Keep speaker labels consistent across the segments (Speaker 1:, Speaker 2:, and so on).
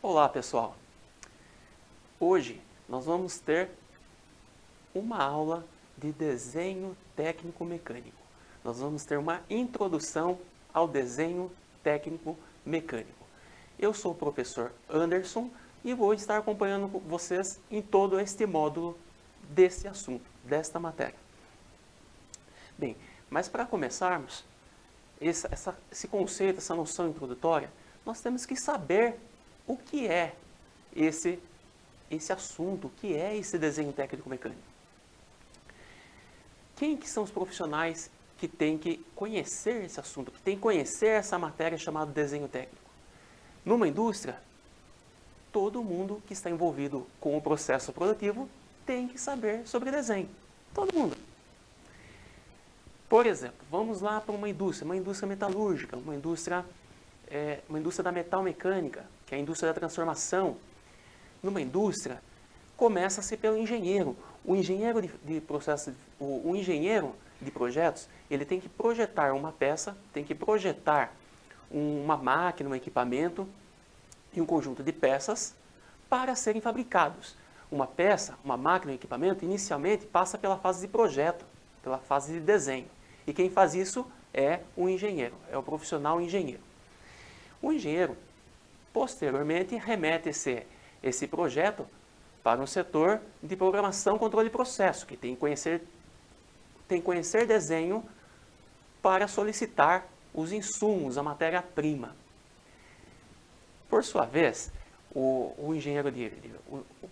Speaker 1: Olá pessoal, hoje nós vamos ter uma aula de desenho técnico mecânico. Nós vamos ter uma introdução ao desenho técnico mecânico. Eu sou o professor Anderson e vou estar acompanhando vocês em todo este módulo desse assunto, desta matéria. Bem, mas para começarmos, esse conceito, essa noção introdutória, nós temos que saber o que é esse assunto, o que é esse desenho técnico mecânico. Quem que são os profissionais que têm que conhecer esse assunto, que têm que conhecer essa matéria chamada desenho técnico? Numa indústria, todo mundo que está envolvido com o processo produtivo tem que saber sobre desenho. Todo mundo. Por exemplo, vamos lá para uma indústria metalúrgica, uma indústria da metalmecânica, que é a indústria da transformação. Numa indústria, começa-se pelo engenheiro. O engenheiro o engenheiro de projetos, ele tem que projetar uma peça, tem que projetar uma máquina, um equipamento e um conjunto de peças para serem fabricados. Uma peça, uma máquina, um equipamento, inicialmente passa pela fase de projeto, pela fase de desenho. E quem faz isso é o engenheiro, é o profissional engenheiro. O engenheiro, posteriormente, remete esse projeto para um setor de programação, controle e processo, que tem que conhecer desenho para solicitar os insumos, a matéria-prima. Por sua vez, o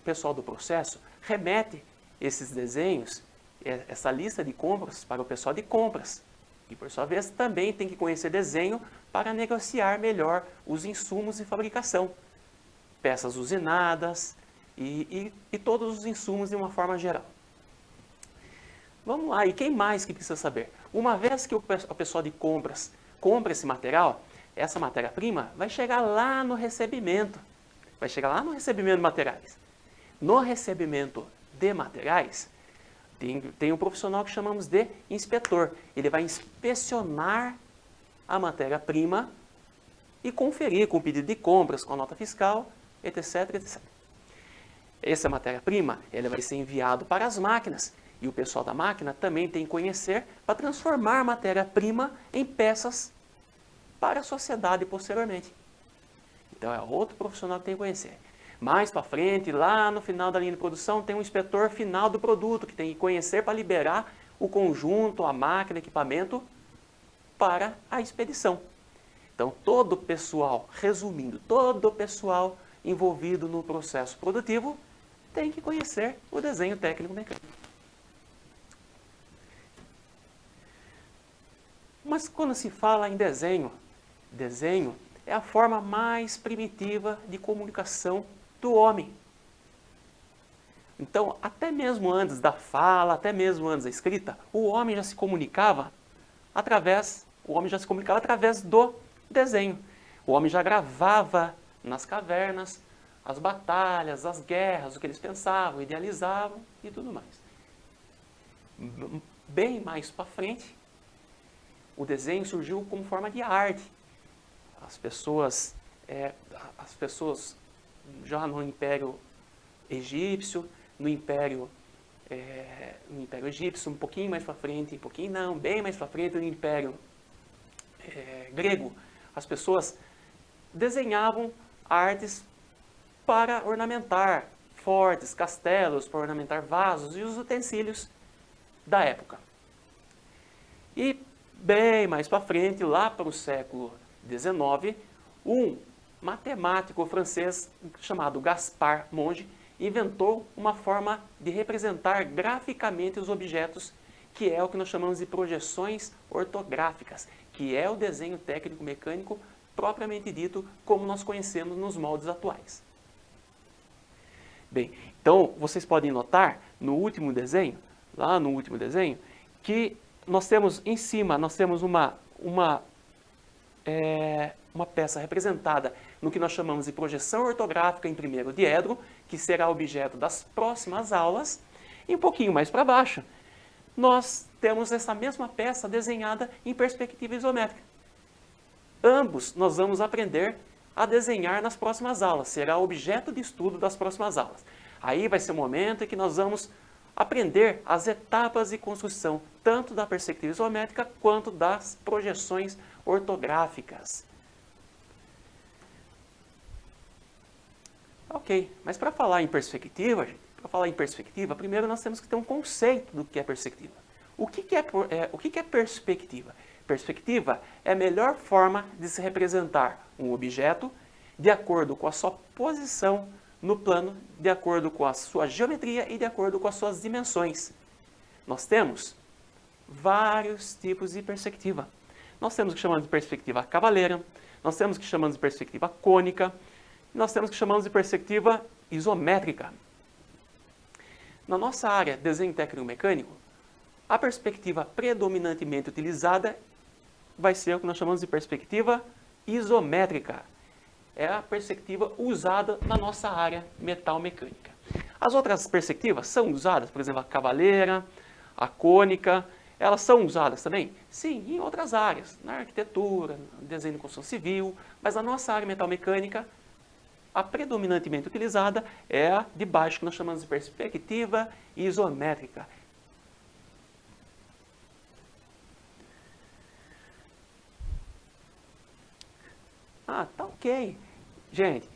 Speaker 1: pessoal do processo remete esses desenhos, essa lista de compras, para o pessoal de compras. E, por sua vez, também tem que conhecer desenho para negociar melhor os insumos de fabricação. Peças usinadas e todos os insumos de uma forma geral. Vamos lá, e quem mais que precisa saber? Uma vez que o pessoal de compras compra esse material, essa matéria-prima vai chegar lá no recebimento. Vai chegar lá no recebimento de materiais. No recebimento de materiais, tem um profissional que chamamos de inspetor. Ele vai inspecionar a matéria-prima e conferir com o pedido de compras, com a nota fiscal, etc, etc. Essa matéria-prima vai ser enviada para as máquinas. E o pessoal da máquina também tem que conhecer para transformar a matéria-prima em peças para a sociedade posteriormente. Então é outro profissional que tem que conhecer. Mais para frente, lá no final da linha de produção, tem um inspetor final do produto, que tem que conhecer para liberar o conjunto, a máquina, o equipamento, para a expedição. Então, todo o pessoal, resumindo, todo o pessoal envolvido no processo produtivo tem que conhecer o desenho técnico mecânico. Mas quando se fala em desenho é a forma mais primitiva de comunicação do homem. Então, até mesmo antes da fala, até mesmo antes da escrita, o homem já se comunicava através do desenho. O homem já gravava nas cavernas as batalhas, as guerras, o que eles pensavam, idealizavam e tudo mais. Bem mais para frente, o desenho surgiu como forma de arte. As pessoas já no Império Egípcio, no Império Egípcio, um pouquinho mais para frente, bem mais para frente, no Império Grego, as pessoas desenhavam artes para ornamentar fortes, castelos, para ornamentar vasos e os utensílios da época. E bem mais para frente, lá para o século XIX, um matemático francês chamado Gaspard Monge inventou uma forma de representar graficamente os objetos, que é o que nós chamamos de projeções ortográficas, que é o desenho técnico mecânico propriamente dito, como nós conhecemos nos moldes atuais. Bem, então vocês podem notar no último desenho, que nós temos em cima, uma peça representada no que nós chamamos de projeção ortográfica em primeiro diedro, que será objeto das próximas aulas, e um pouquinho mais para baixo, nós temos essa mesma peça desenhada em perspectiva isométrica. Ambos nós vamos aprender a desenhar nas próximas aulas, será objeto de estudo das próximas aulas. Aí vai ser o momento em que nós vamos aprender as etapas de construção, tanto da perspectiva isométrica quanto das projeções ortográficas. Ok, mas para falar em perspectiva, primeiro nós temos que ter um conceito do que é perspectiva. O que é perspectiva? Perspectiva é a melhor forma de se representar um objeto de acordo com a sua posição no plano, de acordo com a sua geometria e de acordo com as suas dimensões. Nós temos vários tipos de perspectiva. Nós temos o que chamamos de perspectiva cavaleira, nós temos o que chamamos de perspectiva cônica, nós temos o que chamamos de perspectiva isométrica. Na nossa área de desenho técnico mecânico, a perspectiva predominantemente utilizada vai ser o que nós chamamos de perspectiva isométrica. É a perspectiva usada na nossa área metal-mecânica. As outras perspectivas são usadas, por exemplo, a cavaleira, a cônica, elas são usadas também? Sim, em outras áreas, na arquitetura, no desenho de construção civil, mas na nossa área metal-mecânica, a predominantemente utilizada é a de baixo, que nós chamamos de perspectiva isométrica. Ah, tá ok. Gente,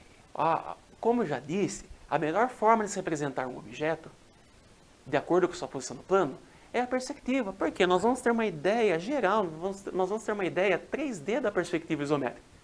Speaker 1: como eu já disse, a melhor forma de se representar um objeto, de acordo com sua posição no plano, é a perspectiva. Porque nós vamos ter uma ideia geral, nós vamos ter uma ideia 3D da perspectiva isométrica.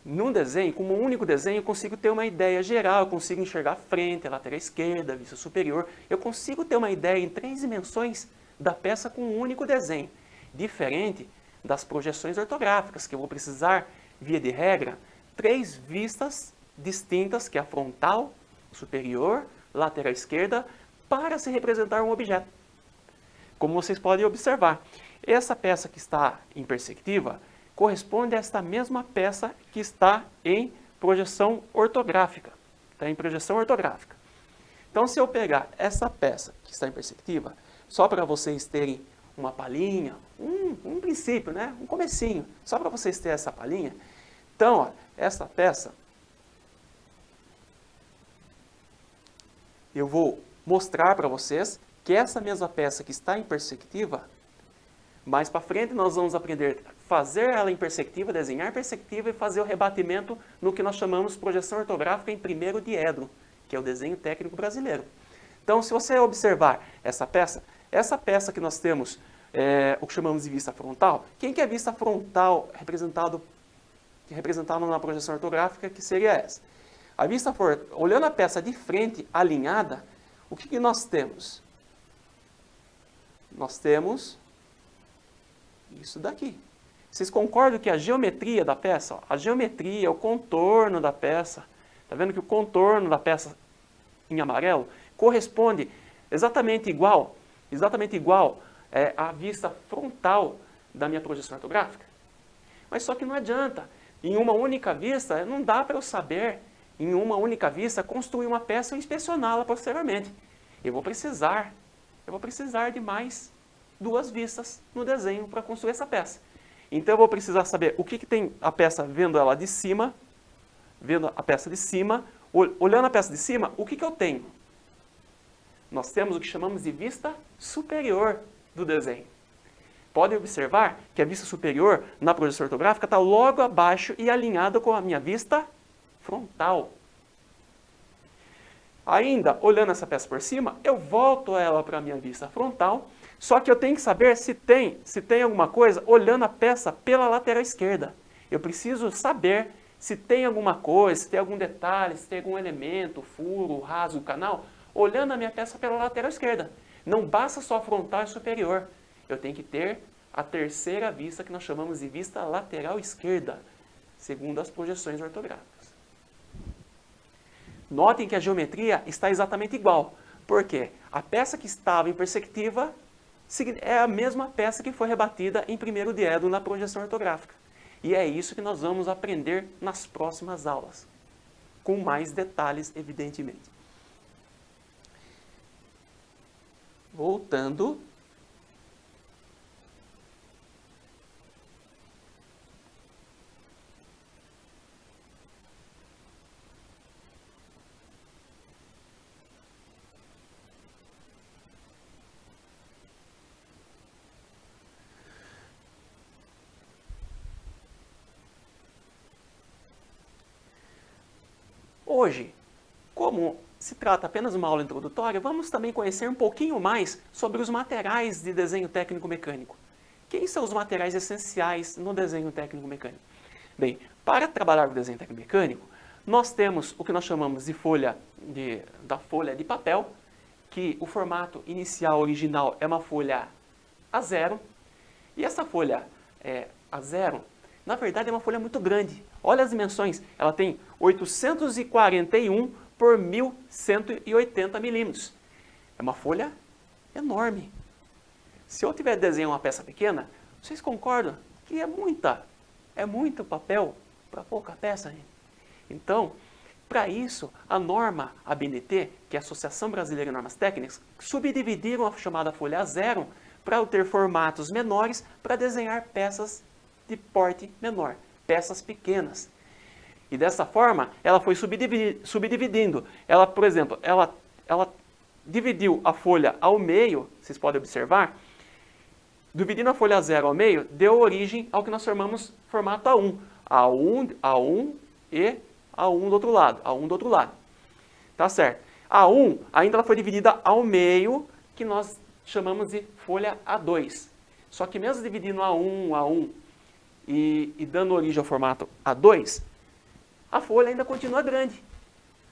Speaker 1: Num desenho, como um único desenho, eu consigo ter uma ideia geral, eu consigo enxergar a frente, a lateral esquerda, a vista superior. Eu consigo ter uma ideia em 3 dimensões da peça com um único desenho. Diferente das projeções ortográficas, que eu vou precisar, via de regra, 3 vistas distintas, que é a frontal, superior, lateral esquerda, para se representar um objeto. Como vocês podem observar, essa peça que está em perspectiva corresponde a esta mesma peça que está em projeção ortográfica. Está em projeção ortográfica. Então, se eu pegar essa peça que está em perspectiva, só para vocês terem uma palhinha, um princípio, né? Um comecinho, só para vocês terem essa palhinha. Então, ó, essa peça, eu vou mostrar para vocês que essa mesma peça que está em perspectiva, mais para frente nós vamos aprender a fazer ela em perspectiva, desenhar perspectiva e fazer o rebatimento no que nós chamamos de projeção ortográfica em primeiro diedro, que é o desenho técnico brasileiro. Então, se você observar essa peça que nós temos, o que chamamos de vista frontal, quem que é vista frontal representado na projeção ortográfica, que seria essa? A vista, olhando a peça de frente, alinhada, o que nós temos? Nós temos isso daqui. Vocês concordam que a geometria da peça, a geometria, o contorno da peça, está vendo que o contorno da peça em amarelo corresponde exatamente igual à vista frontal da minha projeção ortográfica? Mas só que não adianta. Em uma única vista, não dá para eu saber, em uma única vista, construir uma peça e inspecioná-la posteriormente. Eu vou precisar de mais 2 vistas no desenho para construir essa peça. Então eu vou precisar saber o que tem a peça vendo ela de cima, vendo a peça de cima, olhando a peça de cima, o que eu tenho? Nós temos o que chamamos de vista superior do desenho. Podem observar que a vista superior na projeção ortográfica está logo abaixo e alinhada com a minha vista frontal. Ainda, olhando essa peça por cima, eu volto ela para a minha vista frontal, só que eu tenho que saber se tem alguma coisa olhando a peça pela lateral esquerda. Eu preciso saber se tem alguma coisa, se tem algum detalhe, se tem algum elemento, furo, rasgo, canal, olhando a minha peça pela lateral esquerda. Não basta só frontal e superior. Eu tenho que ter a terceira vista, que nós chamamos de vista lateral esquerda, segundo as projeções ortográficas. Notem que a geometria está exatamente igual. Por quê? A peça que estava em perspectiva é a mesma peça que foi rebatida em primeiro diedro na projeção ortográfica. E é isso que nós vamos aprender nas próximas aulas, com mais detalhes, evidentemente. Voltando. Hoje, como se trata apenas de uma aula introdutória, vamos também conhecer um pouquinho mais sobre os materiais de desenho técnico-mecânico. Quem são os materiais essenciais no desenho técnico-mecânico? Bem, para trabalhar o desenho técnico-mecânico, nós temos o que nós chamamos de folha de papel, que o formato inicial original é uma folha A0, e essa folha A0, na verdade, é uma folha muito grande. Olha as dimensões, ela tem 841 por 1180 milímetros. É uma folha enorme. Se eu tiver de desenhar uma peça pequena, vocês concordam que é muito papel para pouca peça, gente? Então, para isso, a norma ABNT, que é a Associação Brasileira de Normas Técnicas, subdividiram a chamada folha A0 para ter formatos menores para desenhar peças de porte menor, peças pequenas. E dessa forma, ela foi subdividindo. Ela, por exemplo, ela dividiu a folha ao meio, vocês podem observar, dividindo a folha A0 ao meio, deu origem ao que nós chamamos formato A1. A1 e A1 do outro lado. A1 do outro lado. Tá certo? A1 ainda ela foi dividida ao meio, que nós chamamos de folha A2. Só que mesmo dividindo A1 e dando origem ao formato A2, a folha ainda continua grande.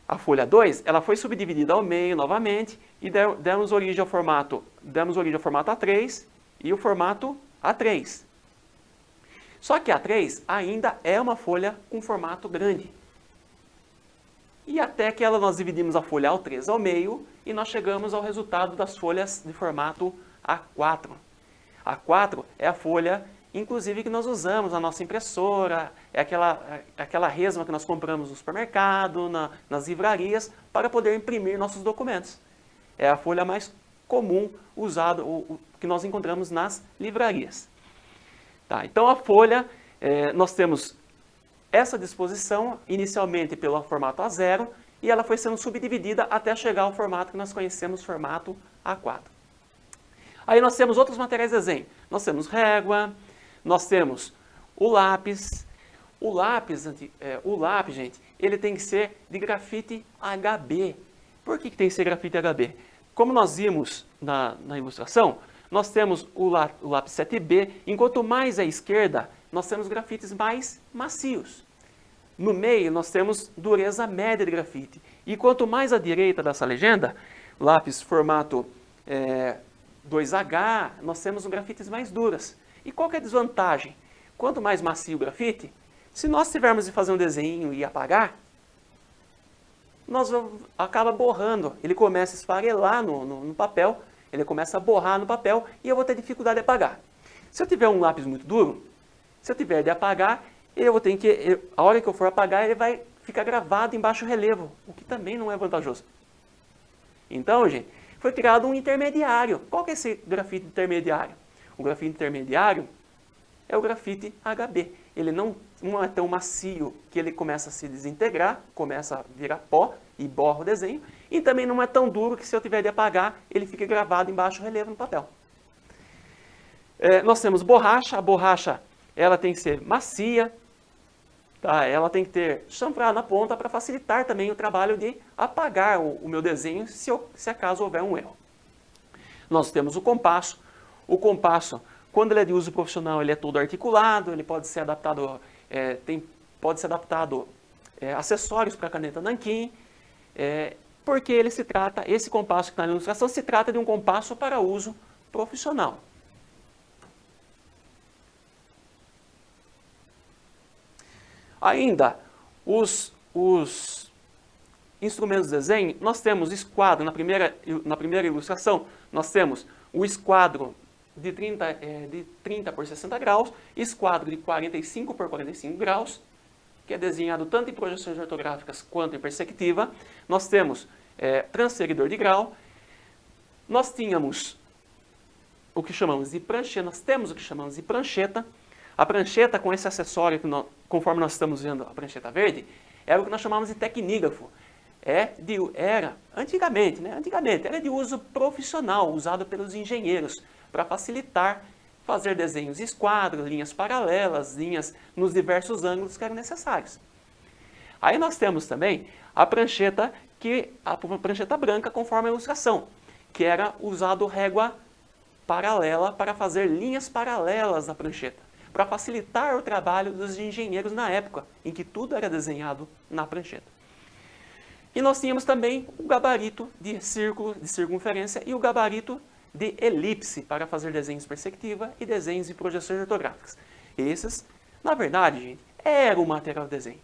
Speaker 1: A folha 2, ela foi subdividida ao meio novamente e demos origem ao formato A3 e o formato A3. Só que a A3 ainda é uma folha com formato grande. E até que nós dividimos a folha A3 ao meio e nós chegamos ao resultado das folhas de formato A4. A4 é a folha, inclusive, que nós usamos na nossa impressora, é aquela resma que nós compramos no supermercado, nas livrarias, para poder imprimir nossos documentos. É a folha mais comum usada, que nós encontramos nas livrarias. Tá, então a folha, nós temos essa disposição inicialmente pelo formato A0 e ela foi sendo subdividida até chegar ao formato que nós conhecemos, formato A4. Aí nós temos outros materiais de desenho. Nós temos régua, nós temos o lápis. O lápis, gente, ele tem que ser de grafite HB. Por que tem que ser grafite HB? Como nós vimos na ilustração, nós temos o lápis 7B, enquanto mais à esquerda, nós temos grafites mais macios. No meio, nós temos dureza média de grafite. E quanto mais à direita dessa legenda, lápis formato 2H, nós temos grafites mais duras. E qual que é a desvantagem? Quanto mais macio o grafite, se nós tivermos de fazer um desenho e apagar, acaba borrando. Ele começa a esfarelar no papel, ele começa a borrar no papel e eu vou ter dificuldade de apagar. Se eu tiver um lápis muito duro, se eu tiver de apagar, a hora que eu for apagar, ele vai ficar gravado em baixo relevo, o que também não é vantajoso. Então, gente, foi criado um intermediário. Qual que é esse grafite intermediário? O grafite intermediário é o grafite HB. Ele não é tão macio que ele começa a se desintegrar, começa a virar pó e borra o desenho. E também não é tão duro que se eu tiver de apagar, ele fica gravado em baixo relevo no papel. Nós temos borracha. A borracha ela tem que ser macia, tá? Ela tem que ter chanfrado na ponta para facilitar também o trabalho de apagar o meu desenho se acaso houver um erro. Nós temos o compasso. O compasso, quando ele é de uso profissional, ele é todo articulado, ele pode ser adaptado, acessórios para a caneta nanquim, porque esse compasso que está na ilustração se trata de um compasso para uso profissional. Ainda, os instrumentos de desenho, nós temos esquadro, na primeira ilustração, nós temos o esquadro de 30 por 60 graus, esquadro de 45 por 45 graus, que é desenhado tanto em projeções ortográficas quanto em perspectiva. Nós temos transferidor de grau, nós tínhamos o que chamamos de prancheta, nós temos o que chamamos de prancheta. A prancheta com esse acessório, conforme nós estamos vendo a prancheta verde, era o que nós chamamos de tecnígrafo. Antigamente, era de uso profissional, usado pelos engenheiros, para facilitar fazer desenhos de esquadro, linhas paralelas, linhas nos diversos ângulos que eram necessários. Aí nós temos também a prancheta branca conforme a ilustração, que era usado régua paralela para fazer linhas paralelas na prancheta, para facilitar o trabalho dos engenheiros na época, em que tudo era desenhado na prancheta. E nós tínhamos também o gabarito de círculo, de circunferência, e o gabarito de elipse, para fazer desenhos de perspectiva e desenhos de projeções ortográficas. Esses, na verdade, gente, eram o material de desenho.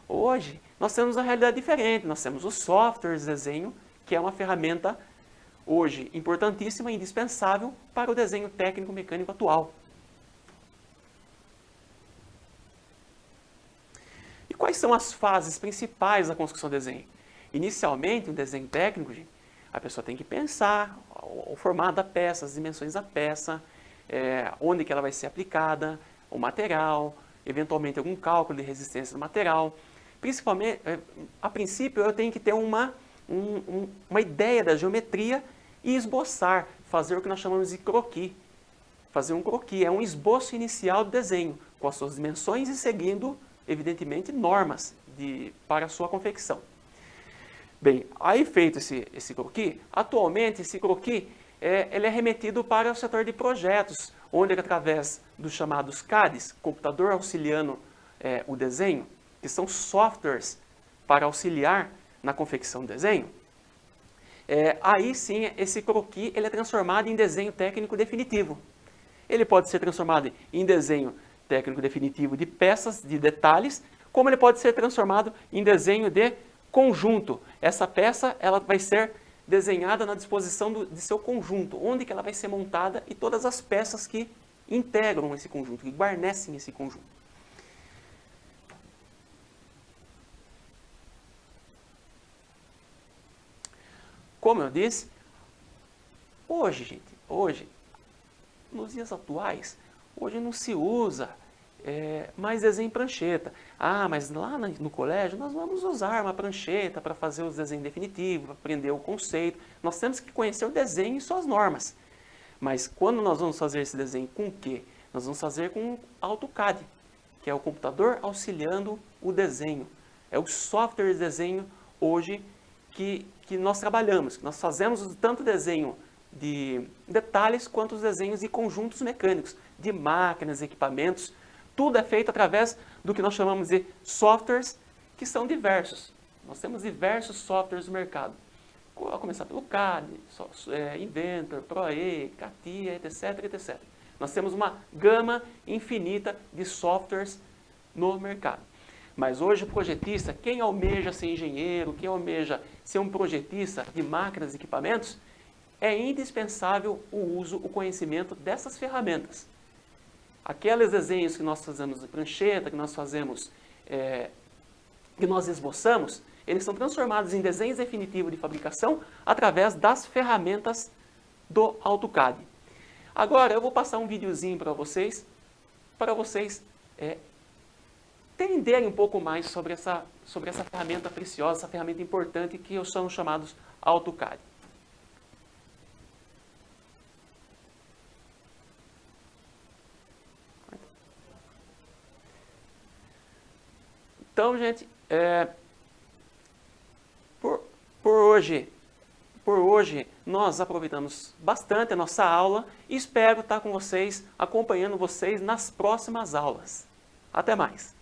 Speaker 1: Hoje, nós temos uma realidade diferente. Nós temos os softwares de desenho, que é uma ferramenta, hoje, importantíssima e indispensável para o desenho técnico-mecânico atual. E quais são as fases principais da construção de desenho? Inicialmente, um desenho técnico, gente, a pessoa tem que pensar o formato da peça, as dimensões da peça, onde que ela vai ser aplicada, o material, eventualmente algum cálculo de resistência do material. Principalmente, a princípio, eu tenho que ter uma ideia da geometria e esboçar, fazer o que nós chamamos de croquis. Fazer um croquis é um esboço inicial do desenho, com as suas dimensões e seguindo, evidentemente, normas para a sua confecção. Bem, aí feito esse croquis, atualmente esse croquis ele é remetido para o setor de projetos, onde através dos chamados CADs, computador auxiliando o desenho, que são softwares para auxiliar na confecção do desenho, aí sim esse croquis ele é transformado em desenho técnico definitivo. Ele pode ser transformado em desenho técnico definitivo de peças, de detalhes, como ele pode ser transformado em desenho de conjunto. Essa peça ela vai ser desenhada na disposição de seu conjunto, onde que ela vai ser montada e todas as peças que integram esse conjunto, que guarnecem esse conjunto. Como eu disse, hoje, nos dias atuais, hoje não se usa mais desenho em prancheta. Ah, mas lá no colégio nós vamos usar uma prancheta para fazer os desenhos definitivos, para aprender o conceito. Nós temos que conhecer o desenho e suas normas. Mas quando nós vamos fazer esse desenho com o quê? Nós vamos fazer com o AutoCAD, que é o computador auxiliando o desenho. É o software de desenho hoje que nós trabalhamos. Nós fazemos tanto desenho de detalhes quanto os desenhos de conjuntos mecânicos, de máquinas, equipamentos. Tudo é feito através do que nós chamamos de softwares, que são diversos. Nós temos diversos softwares no mercado. A começar pelo CAD, Inventor, ProE, CATIA, etc, etc. Nós temos uma gama infinita de softwares no mercado. Mas hoje o projetista, quem almeja ser engenheiro, quem almeja ser um projetista de máquinas e equipamentos, é indispensável o uso, o conhecimento dessas ferramentas. Aqueles desenhos que nós fazemos de prancheta, que nós fazemos, que nós esboçamos, eles são transformados em desenhos definitivos de fabricação através das ferramentas do AutoCAD. Agora eu vou passar um videozinho para vocês entenderem um pouco mais sobre essa ferramenta preciosa, essa ferramenta importante que são chamados AutoCAD. Então, gente, por hoje nós aproveitamos bastante a nossa aula e espero estar com vocês, acompanhando vocês nas próximas aulas. Até mais!